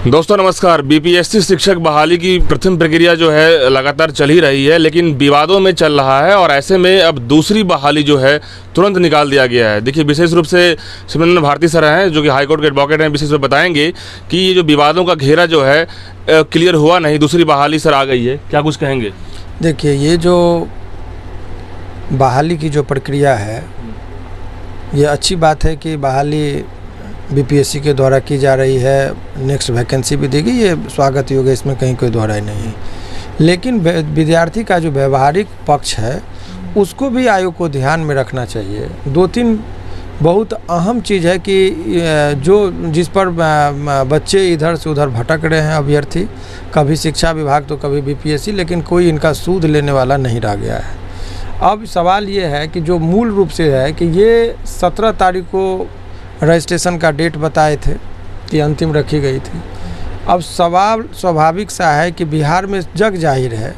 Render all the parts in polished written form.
दोस्तों नमस्कार। बीपीएससी शिक्षक बहाली की प्रथम प्रक्रिया जो है लगातार चल ही रही है, लेकिन विवादों में चल रहा है और ऐसे में अब दूसरी बहाली जो है तुरंत निकाल दिया गया है। देखिए, विशेष रूप से सिमरन भारती सर हैं जो कि हाईकोर्ट के एडवोकेट हैं, विशेष रूप से बताएंगे कि ये जो विवादों का घेरा जो है क्लियर हुआ नहीं, दूसरी बहाली सर आ गई है, क्या कुछ कहेंगे? देखिए, ये जो बहाली की जो प्रक्रिया है, ये अच्छी बात है कि बहाली बीपीएससी के द्वारा की जा रही है। नेक्स्ट वैकेंसी भी देगी, ये स्वागत योग्य, इसमें कहीं कोई दोहराई नहीं है। लेकिन विद्यार्थी का जो व्यवहारिक पक्ष है उसको भी आयोग को ध्यान में रखना चाहिए। दो तीन बहुत अहम चीज़ है कि जिस पर बच्चे इधर से उधर भटक रहे हैं अभ्यर्थी, कभी शिक्षा विभाग तो कभी बीपीएससी, लेकिन कोई इनका सूद लेने वाला नहीं रह गया है। अब सवाल ये है कि जो मूल रूप से है कि ये 17 तारीख को रजिस्ट्रेशन का डेट बताए थे कि अंतिम रखी गई थी। अब सवाल स्वाभाविक सा है कि बिहार में जग जाहिर है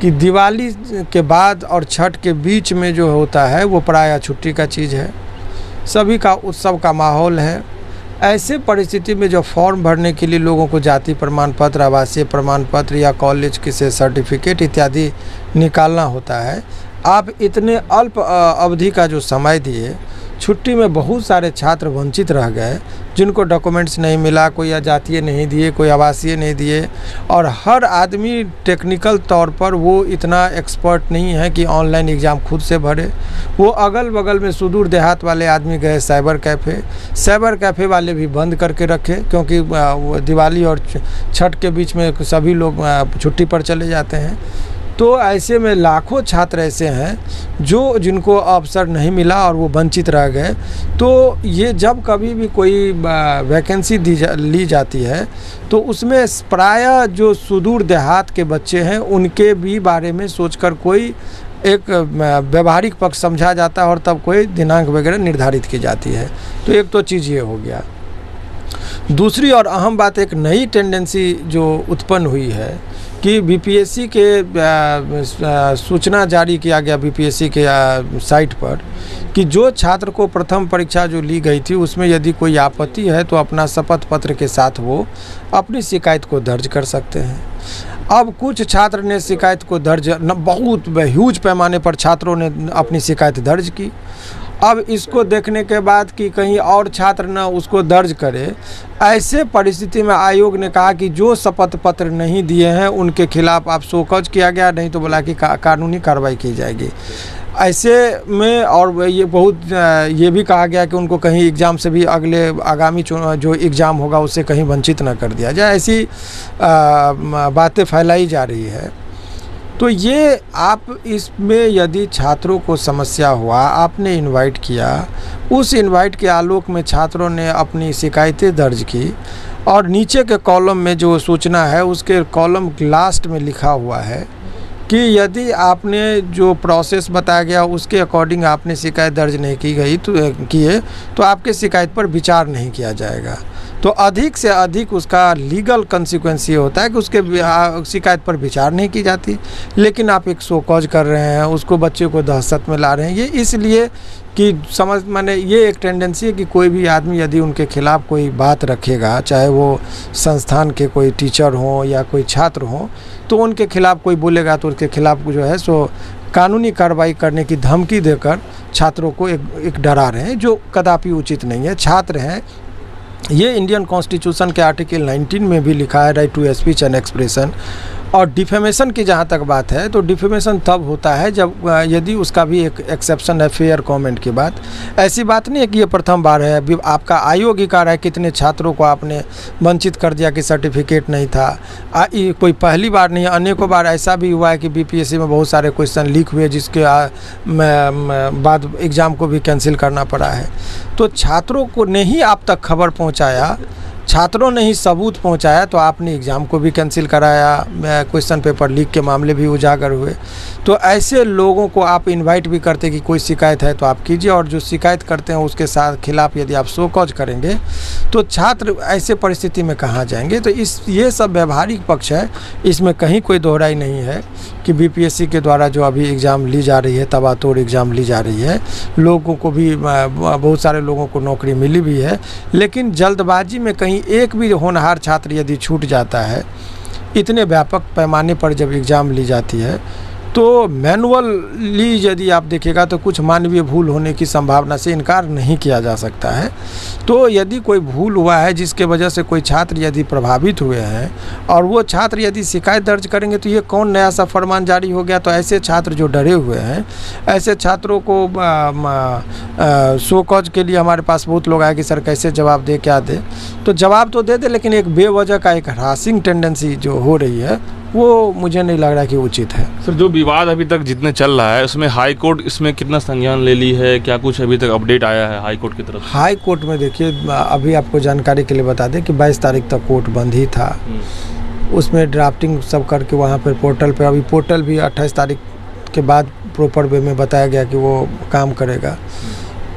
कि दिवाली के बाद और छठ के बीच में जो होता है वो प्रायः छुट्टी का चीज़ है, सभी का उत्सव का माहौल है। ऐसे परिस्थिति में जो फॉर्म भरने के लिए लोगों को जाति प्रमाण पत्र, आवासीय प्रमाण पत्र या कॉलेज के से सर्टिफिकेट इत्यादि निकालना होता है, आप इतने अल्प अवधि का जो समय दिए, छुट्टी में बहुत सारे छात्र वंचित रह गए जिनको डॉक्यूमेंट्स नहीं मिला, कोई जातीय नहीं दिए, कोई आवासीय नहीं दिए, और हर आदमी टेक्निकल तौर पर वो इतना एक्सपर्ट नहीं है कि ऑनलाइन एग्ज़ाम खुद से भरे। वो अगल बगल में सुदूर देहात वाले आदमी गए साइबर कैफ़े वाले भी बंद करके रखे, क्योंकि दिवाली और छठ के बीच में सभी लोग छुट्टी पर चले जाते हैं। तो ऐसे में लाखों छात्र ऐसे हैं जिनको अवसर नहीं मिला और वो वंचित रह गए। तो ये जब कभी भी कोई वैकेंसी ली जाती है तो उसमें प्रायः जो सुदूर देहात के बच्चे हैं उनके भी बारे में सोचकर कोई एक व्यवहारिक पक्ष समझा जाता है और तब कोई दिनांक वगैरह निर्धारित की जाती है। तो एक तो चीज़ ये हो गया। दूसरी और अहम बात, एक नई टेंडेंसी जो उत्पन्न हुई है कि बीपीएससी के सूचना जारी किया गया बीपीएससी के साइट पर कि जो छात्र को प्रथम परीक्षा जो ली गई थी उसमें यदि कोई आपत्ति है तो अपना शपथ पत्र के साथ वो अपनी शिकायत को दर्ज कर सकते हैं। अब कुछ छात्र ने शिकायत को दर्ज, बहुत ह्यूज पैमाने पर छात्रों ने अपनी शिकायत दर्ज की। अब इसको देखने के बाद कि कहीं और छात्र न उसको दर्ज करे, ऐसे परिस्थिति में आयोग ने कहा कि जो शपथ पत्र नहीं दिए हैं उनके खिलाफ आप शोकॉज किया गया, नहीं तो बोला कि कानूनी कार्रवाई की जाएगी। ऐसे में और ये भी कहा गया कि उनको कहीं एग्ज़ाम से भी आगामी जो एग्ज़ाम होगा उससे कहीं वंचित न कर दिया जाए। ऐसी बातें फैलाई जा रही है। तो ये आप इसमें यदि छात्रों को समस्या हुआ, आपने इनवाइट किया, उस इनवाइट के आलोक में छात्रों ने अपनी शिकायतें दर्ज की और नीचे के कॉलम में जो सूचना है उसके कॉलम लास्ट में लिखा हुआ है कि यदि आपने जो प्रोसेस बताया गया उसके अकॉर्डिंग आपने शिकायत दर्ज नहीं किए तो आपके शिकायत पर विचार नहीं किया जाएगा। तो अधिक से अधिक उसका लीगल कंसिक्वेंस ये होता है कि उसके शिकायत पर विचार नहीं की जाती, लेकिन आप एक शो कॉज कर रहे हैं, उसको बच्चे को दहशत में ला रहे हैं। ये इसलिए कि माने ये एक टेंडेंसी है कि कोई भी आदमी यदि उनके खिलाफ़ कोई बात रखेगा, चाहे वो संस्थान के कोई टीचर हों या कोई छात्र हों, तो उनके खिलाफ़ कोई बोलेगा तो उसके खिलाफ़ जो है सो कानूनी कार्रवाई करने की धमकी देकर छात्रों को एक डरा रहे हैं, जो कदापि उचित नहीं है। छात्र हैं, ये इंडियन कॉन्स्टिट्यूशन के आर्टिकल 19 में भी लिखा है, right to speech and expression. और डिफेमेशन की जहाँ तक बात है तो डिफेमेशन तब होता है जब यदि उसका भी एक एक्सेप्शन है फेयर कमेंट की बात। ऐसी बात नहीं है कि ये प्रथम बार है, अभी आपका आयोग ही कह रहा है कितने छात्रों को आपने वंचित कर दिया कि सर्टिफिकेट नहीं था। कोई पहली बार नहीं है, अनेकों बार ऐसा भी हुआ है कि बीपीएससी में बहुत सारे क्वेश्चन लीक हुए जिसके बाद एग्ज़ाम को भी कैंसिल करना पड़ा है। तो छात्रों को नहीं आप तक खबर पहुँचाया, छात्रों ने ही सबूत पहुंचाया तो आपने एग्ज़ाम को भी कैंसिल कराया, क्वेश्चन पेपर लीक के मामले भी उजागर हुए। तो ऐसे लोगों को आप इनवाइट भी करते कि कोई शिकायत है तो आप कीजिए, और जो शिकायत करते हैं उसके साथ खिलाफ यदि आप शो कॉज करेंगे तो छात्र ऐसे परिस्थिति में कहाँ जाएंगे। तो ये सब व्यवहारिक पक्ष है, इसमें कहीं कोई दोहराई नहीं है कि बीपीएससी के द्वारा जो अभी एग्ज़ाम ली जा रही है, तबातोड़ एग्ज़ाम ली जा रही है, लोगों को भी बहुत सारे लोगों को नौकरी मिली भी है, लेकिन जल्दबाजी में कहीं कहीं एक भी होनहार छात्र यदि छूट जाता है, इतने व्यापक पैमाने पर जब एग्ज़ाम ली जाती है, तो मैनुअली यदि आप देखिएगा तो कुछ मानवीय भूल होने की संभावना से इनकार नहीं किया जा सकता है। तो यदि कोई भूल हुआ है जिसके वजह से कोई छात्र यदि प्रभावित हुए हैं और वो छात्र यदि शिकायत दर्ज करेंगे तो ये कौन नया सा फरमान जारी हो गया। तो ऐसे छात्र जो डरे हुए हैं, ऐसे छात्रों को शो कॉज के लिए हमारे पास बहुत लोग आए कि सर कैसे जवाब दे, क्या दे। तो जवाब तो दे दे, लेकिन एक बेवजह का एक हरासिंग टेंडेंसी जो हो रही है वो मुझे नहीं लग रहा कि उचित है। सर, जो विवाद अभी तक जितने चल रहा है उसमें हाई कोर्ट इसमें कितना संज्ञान ले ली है? क्या कुछ अभी तक अपडेट आया है हाई कोर्ट की तरफ से? हाई कोर्ट में देखिए, अभी आपको जानकारी के लिए बता दें कि 22 तारीख तक कोर्ट बंद ही था। उसमें ड्राफ्टिंग सब करके वहाँ पर पोर्टल पे, अभी पोर्टल भी 28 तारीख के बाद प्रॉपर वे में बताया गया कि वो काम करेगा,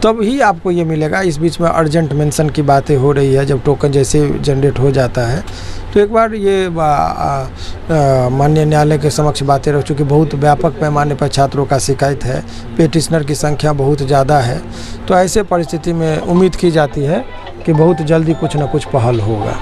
तब ही आपको ये मिलेगा। इस बीच में अर्जेंट मेंशन की बातें हो रही है, जब टोकन जैसे जनरेट हो जाता है तो एक बार ये माननीय न्यायालय के समक्ष बातें रख चुकी। बहुत व्यापक पैमाने पर छात्रों का शिकायत है, पेटिशनर की संख्या बहुत ज़्यादा है, तो ऐसे परिस्थिति में उम्मीद की जाती है कि बहुत जल्दी कुछ न कुछ पहल होगा।